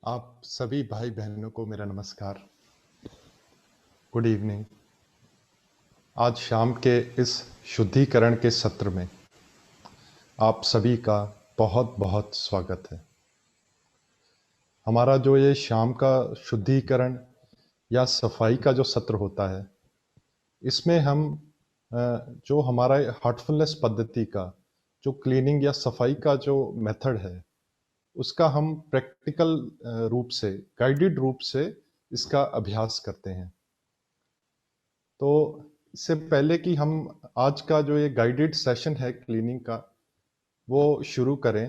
आप सभी भाई बहनों को मेरा नमस्कार। Good evening. आज शाम के इस शुद्धिकरण के सत्र में आप सभी का बहुत बहुत स्वागत है। हमारा जो ये शाम का शुद्धिकरण या सफाई का जो सत्र होता है, इसमें हम जो हमारा हार्टफुलनेस पद्धति का जो क्लीनिंग या सफाई का जो मेथड है, उसका हम प्रैक्टिकल रूप से, गाइडेड रूप से इसका अभ्यास करते हैं। तो इससे पहले कि हम आज का जो ये गाइडेड सेशन है क्लीनिंग का वो शुरू करें,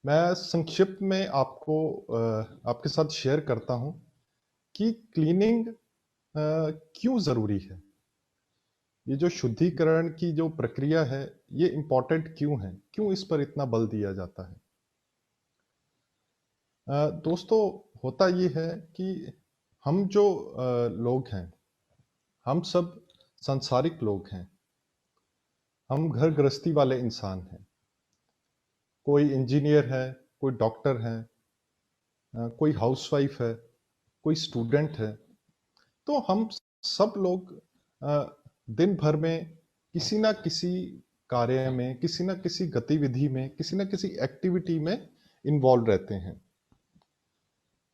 मैं संक्षिप्त में आपके साथ शेयर करता हूं कि क्लीनिंग क्यों ज़रूरी है। ये जो शुद्धिकरण की जो प्रक्रिया है, ये इम्पोर्टेंट क्यों है, क्यों इस पर इतना बल दिया जाता है। दोस्तों, होता ये है कि हम जो लोग हैं, हम सब सांसारिक लोग हैं। हम घर गृहस्थी वाले इंसान हैं। कोई इंजीनियर है, कोई डॉक्टर है, कोई हाउसवाइफ है, कोई स्टूडेंट है। तो हम सब लोग दिन भर में किसी ना किसी कार्य में, किसी ना किसी गतिविधि में, किसी ना किसी एक्टिविटी में इन्वॉल्व रहते हैं।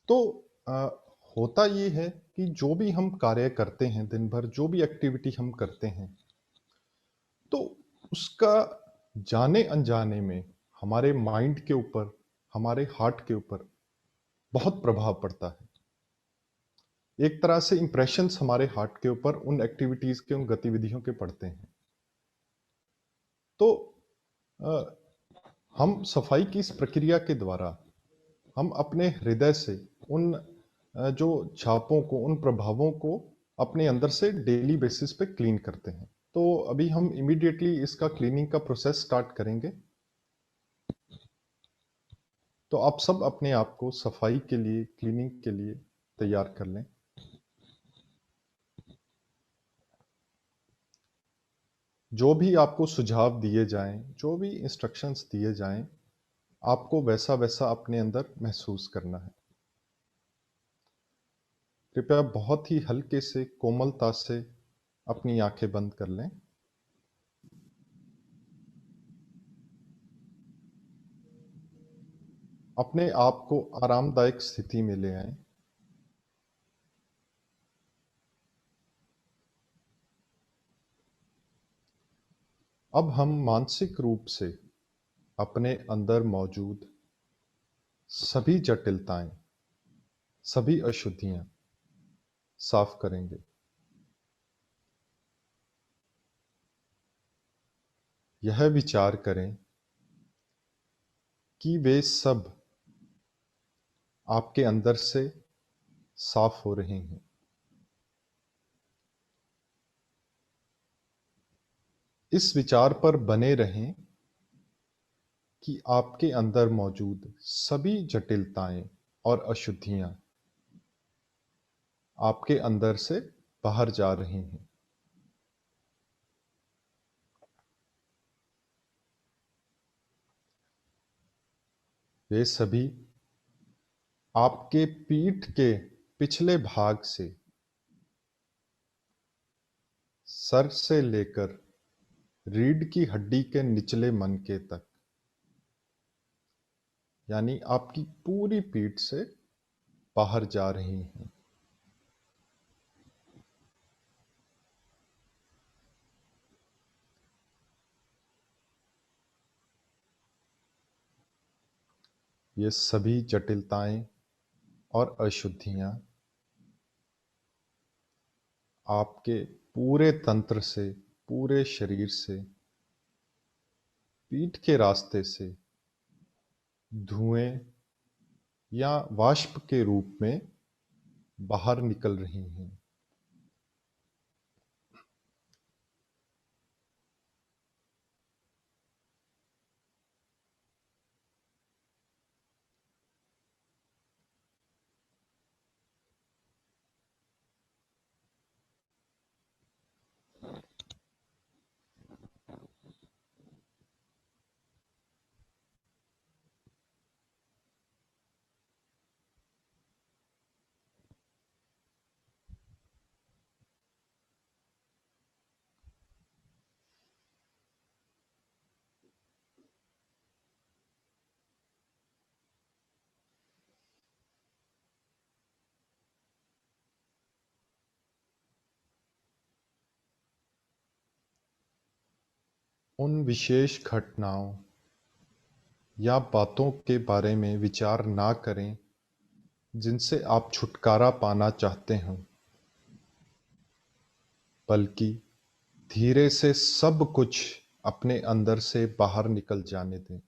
तो अ, होता ये है कि जो भी हम कार्य करते हैं दिन भर, जो भी एक्टिविटी हम करते हैं, तो उसका जाने अनजाने में हमारे माइंड के ऊपर, हमारे हार्ट के ऊपर बहुत प्रभाव पड़ता है। एक तरह से इम्प्रेशंस हमारे हार्ट के ऊपर उन एक्टिविटीज के, उन गतिविधियों के पड़ते हैं। तो अ, हम सफाई की इस प्रक्रिया के द्वारा हम अपने हृदय से उन जो छापों को, उन प्रभावों को अपने अंदर से डेली बेसिस पे क्लीन करते हैं। तो अभी हम इमीडिएटली इसका क्लीनिंग का प्रोसेस स्टार्ट करेंगे। तो आप सब अपने आप को सफाई के लिए, क्लीनिंग के लिए तैयार कर लें। जो भी आपको सुझाव दिए जाएं, जो भी इंस्ट्रक्शंस दिए जाएं, आपको वैसा वैसा अपने अंदर महसूस करना है। कृपया बहुत ही हल्के से, कोमलता से अपनी आंखें बंद कर लें। अपने आप को आरामदायक स्थिति में ले आएं। अब हम मानसिक रूप से अपने अंदर मौजूद सभी जटिलताएं, सभी अशुद्धियां साफ करेंगे। यह विचार करें कि वे सब आपके अंदर से साफ हो रही हैं। इस विचार पर बने रहें कि आपके अंदर मौजूद सभी जटिलताएं और अशुद्धियां आपके अंदर से बाहर जा रही हैं। वे सभी आपके पीठ के पिछले भाग से, सर से लेकर रीढ़ की हड्डी के निचले मनके तक, यानी आपकी पूरी पीठ से बाहर जा रही हैं। ये सभी जटिलताएं और अशुद्धियां आपके पूरे तंत्र से, पूरे शरीर से, पीठ के रास्ते से धुएं या वाष्प के रूप में बाहर निकल रही हैं। उन विशेष घटनाओं या बातों के बारे में विचार ना करें जिनसे आप छुटकारा पाना चाहते हों, बल्कि धीरे से सब कुछ अपने अंदर से बाहर निकल जाने दें।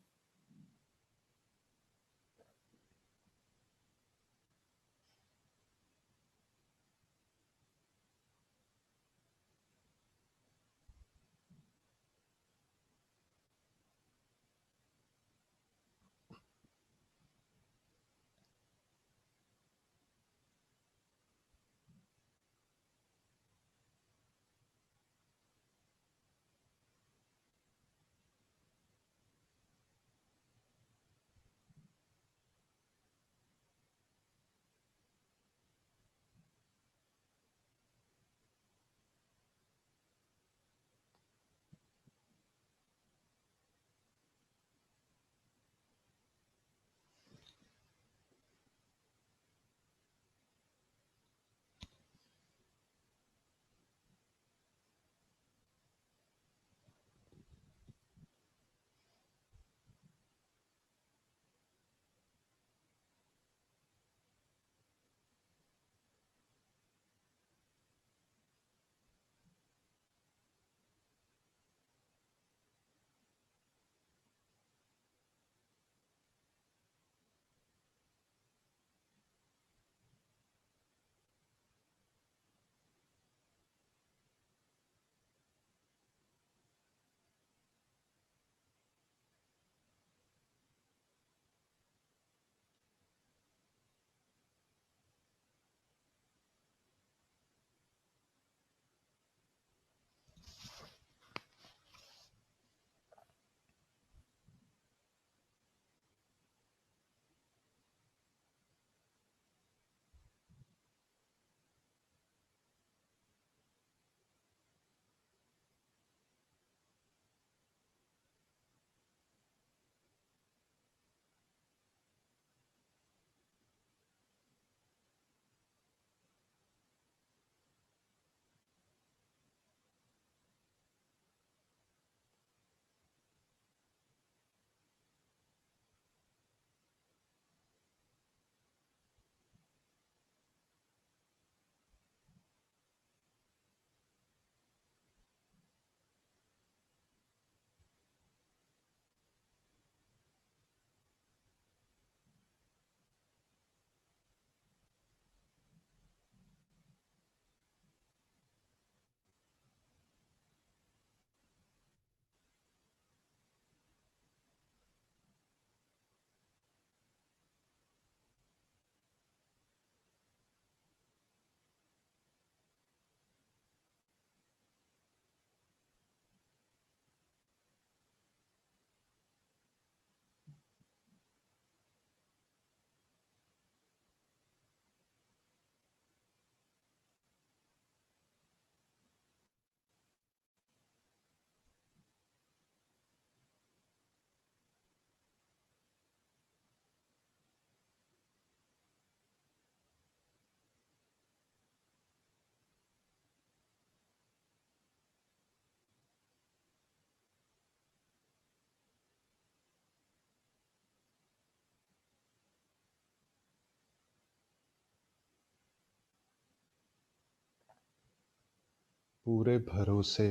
पूरे भरोसे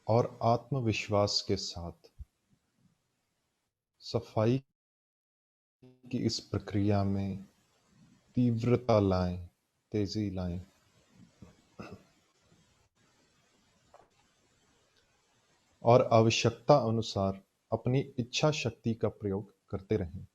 और आत्मविश्वास के साथ सफाई की इस प्रक्रिया में तीव्रता लाएं, तेजी लाएं और आवश्यकता अनुसार अपनी इच्छा शक्ति का प्रयोग करते रहें।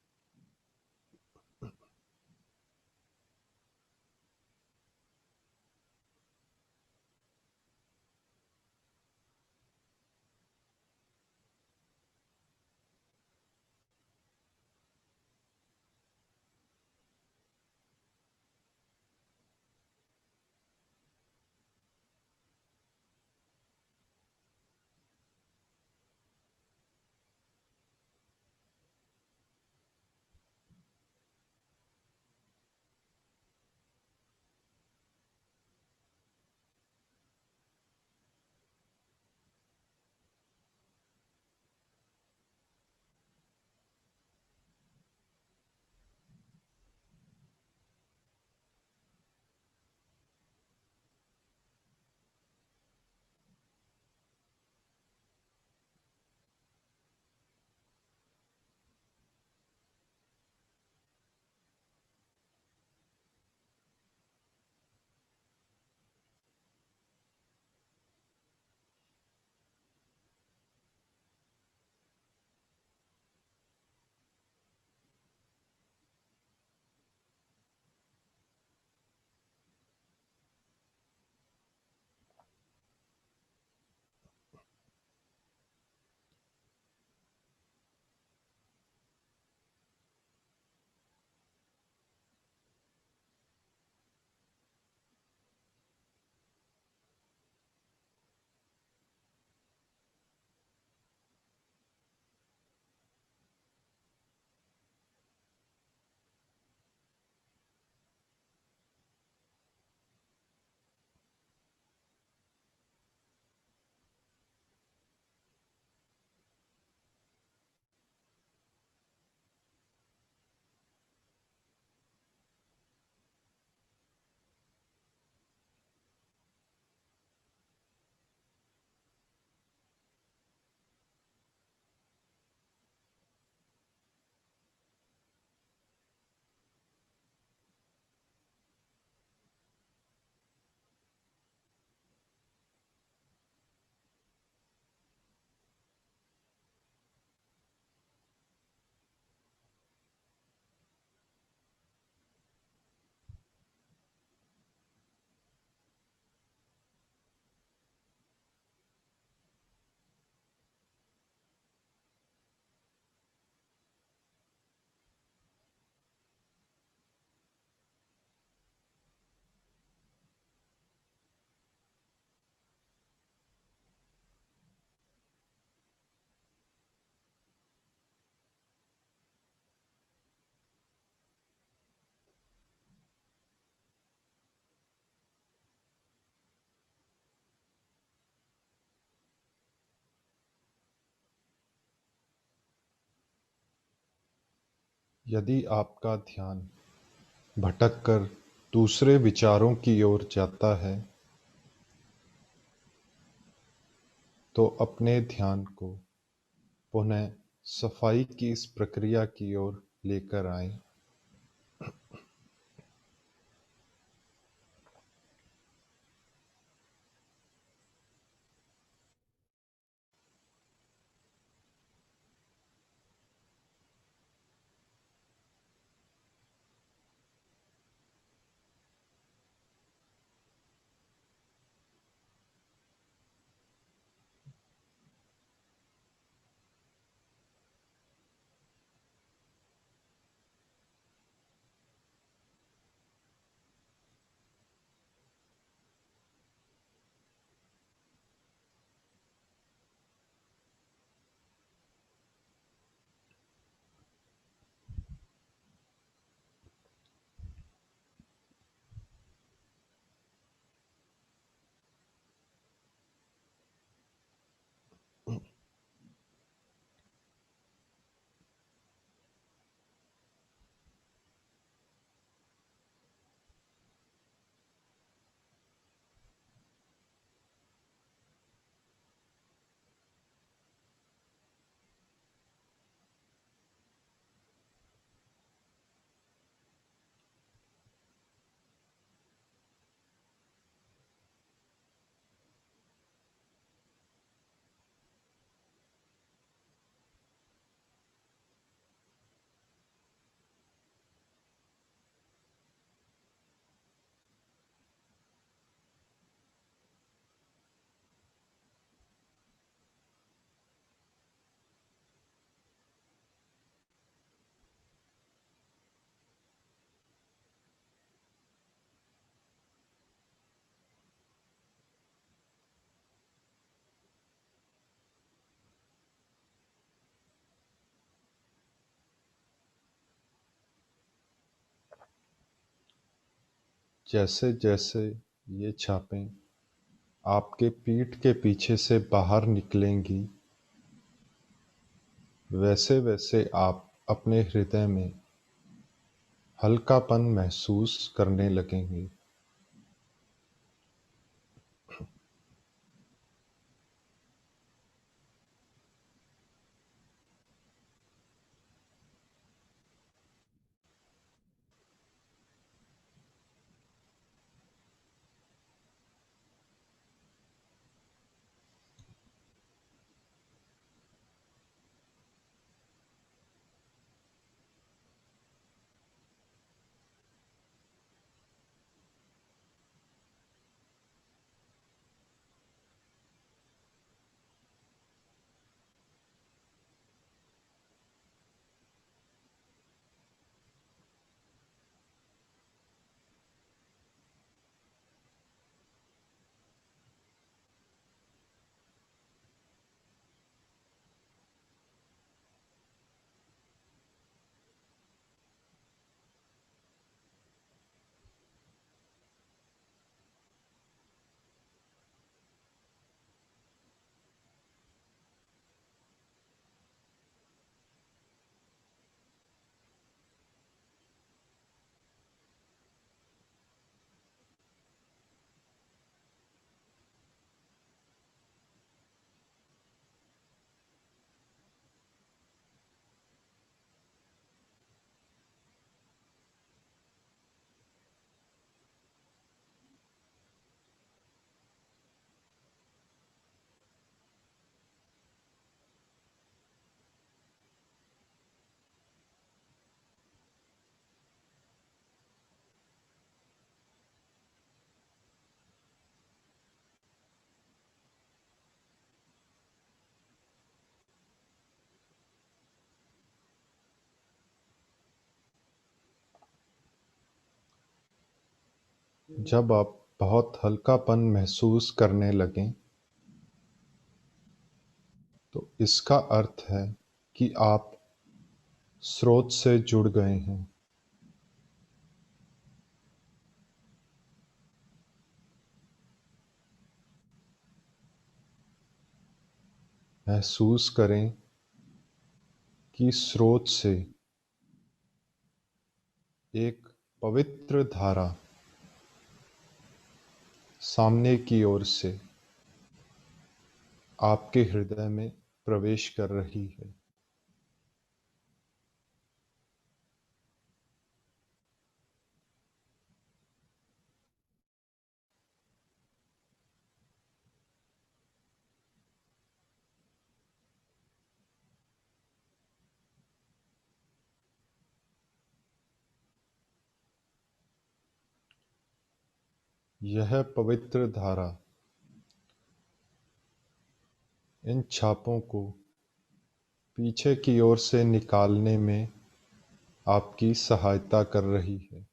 यदि आपका ध्यान भटककर दूसरे विचारों की ओर जाता है, तो अपने ध्यान को पुनः सफाई की इस प्रक्रिया की ओर लेकर आएं। जैसे-जैसे ये छापें आपके पीठ के पीछे से बाहर निकलेंगी, वैसे-वैसे आप अपने हृदय में हल्कापन महसूस करने लगेंगे। जब आप बहुत हल्कापन महसूस करने लगें, तो इसका अर्थ है कि आप स्रोत से जुड़ गए हैं। महसूस करें कि स्रोत से एक पवित्र धारा सामने की ओर से आपके हृदय में प्रवेश कर रही है। यह पवित्र धारा इन छापों को पीछे की ओर से निकालने में आपकी सहायता कर रही है।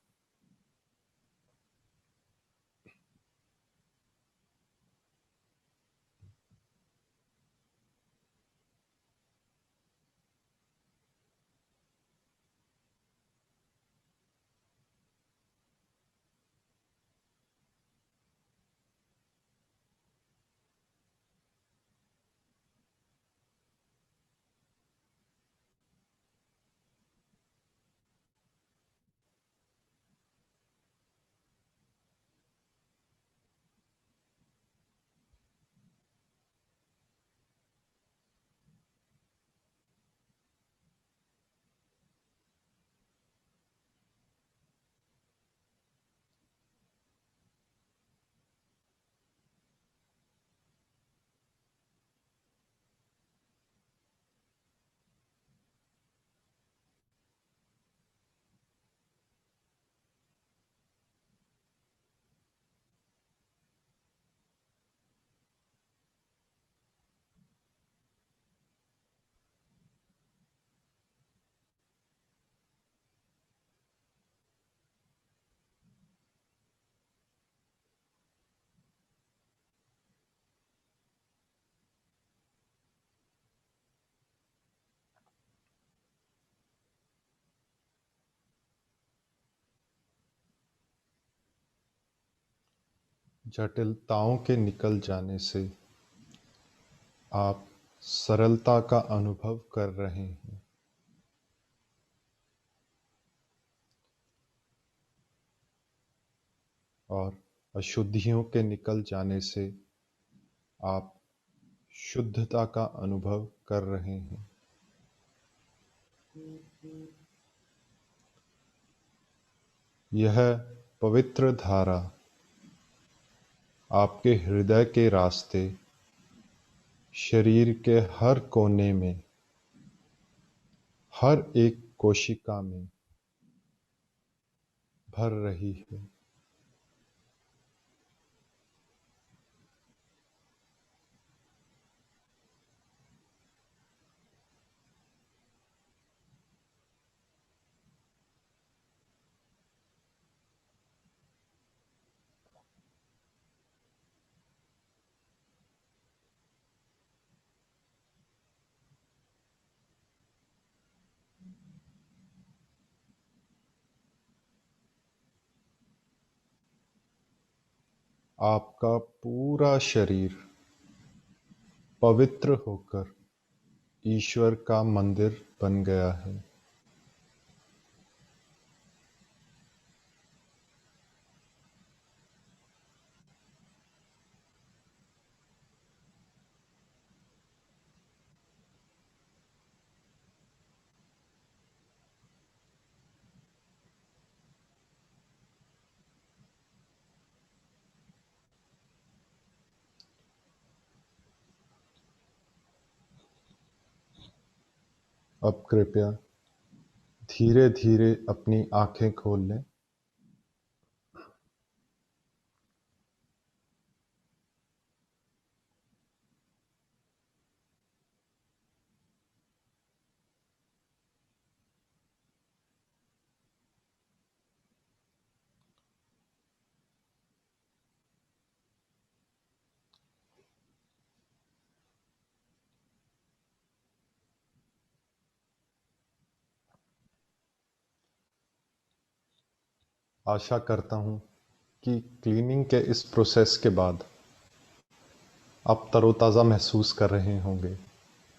जटिलताओं के निकल जाने से आप सरलता का अनुभव कर रहे हैं। और अशुद्धियों के निकल जाने से आप शुद्धता का अनुभव कर रहे हैं। यह पवित्र धारा आपके हृदय के रास्ते शरीर के हर कोने में, हर एक कोशिका में भर रही है। आपका पूरा शरीर पवित्र होकर ईश्वर का मंदिर बन गया है। अब कृपया धीरे धीरे अपनी आंखें खोल लें। आशा करता हूँ कि क्लीनिंग के इस प्रोसेस के बाद आप तरोताज़ा महसूस कर रहे होंगे,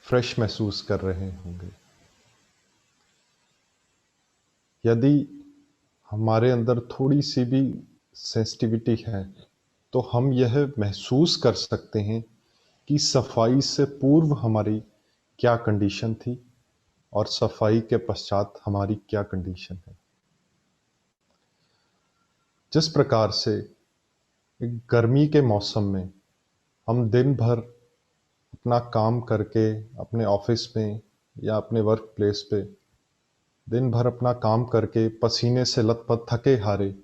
फ्रेश महसूस कर रहे होंगे। यदि हमारे अंदर थोड़ी सी भी सेंसिटिविटी है, तो हम यह महसूस कर सकते हैं कि सफाई से पूर्व हमारी क्या कंडीशन थी और सफाई के पश्चात हमारी क्या कंडीशन है। जिस प्रकार से एक गर्मी के मौसम में हम दिन भर अपना काम करके अपने ऑफिस में या अपने वर्क प्लेस पे दिन भर अपना काम करके पसीने से लथपथ थके हारे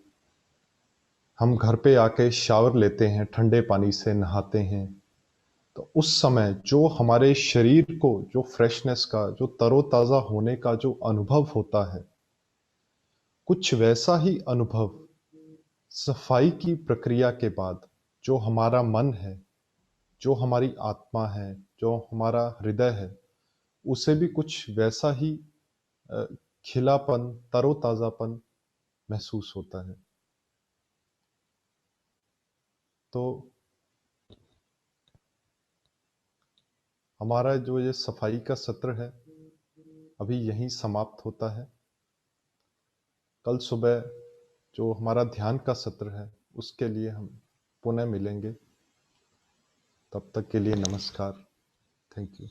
हम घर पे आके शावर लेते हैं, ठंडे पानी से नहाते हैं, तो उस समय जो हमारे शरीर को जो फ्रेशनेस का, जो तरोताजा होने का जो अनुभव होता है, कुछ वैसा ही अनुभव सफाई की प्रक्रिया के बाद जो हमारा मन है, जो हमारी आत्मा है, जो हमारा हृदय है, उसे भी कुछ वैसा ही अ, खिलापन, तरोताजापन महसूस होता है। तो हमारा जो ये सफाई का सत्र है, अभी यहीं समाप्त होता है। कल सुबह जो हमारा ध्यान का सत्र है, उसके लिए हम पुनः मिलेंगे। तब तक के लिए नमस्कार। Thank you.